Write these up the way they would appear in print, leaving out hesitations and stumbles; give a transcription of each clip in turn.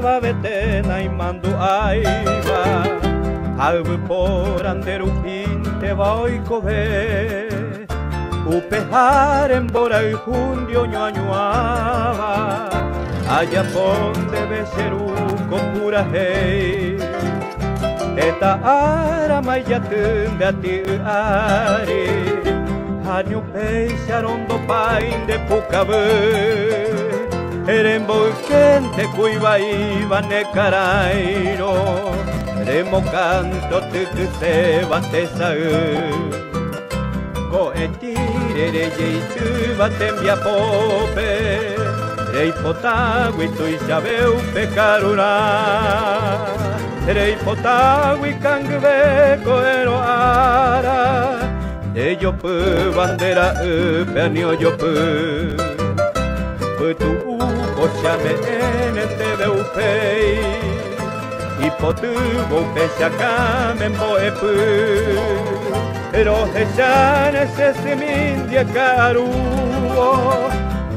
Aba betena y mando aiba Albu por anderu pinte vai cove Upejar en bora y jundio ñoañoaba Allá ponde beseru con pura hei Eta ara mayatun da ti ari Hanyu peixarondo pain de pucabe Erembo gente cuiba iba ne carairo Remo canto tu se bate sae Ko etire re jeitu batembia pope Rei potagui tu isabeu pecarura Rei potagui cangve coero ara De yo pu bandera pernio yo pu Putu uko chame enente beupei Ipotu bope chakame mboepu Pero hechane se simindia caruo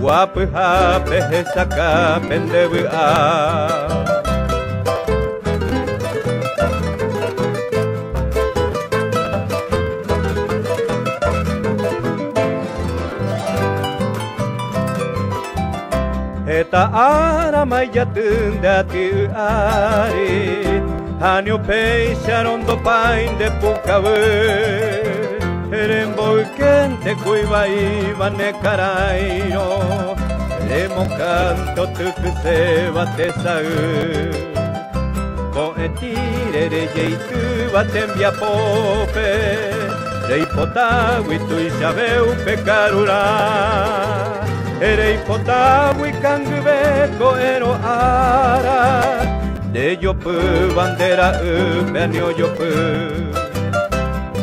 Wapu hape hesaka pendebu a Eta ara mayatun da ti ari Hanyo peixarondo pain de pucabe Erembo kente cuiba iba ne carairo Remo canto tuku se bate sae Ko etire re jeitu batembia pope Rei potagui tu isabeu pecarura Erei potagui cangve coero ara De yo pu bandera pernio yo pu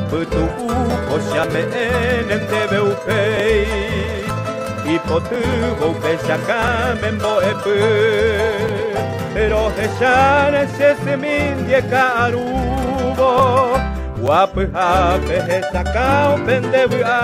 Putu uko chame enente beupei Ipotu bope chakame mboepu Pero hechane se semindie carubo Wapu hape hesakao pendebu a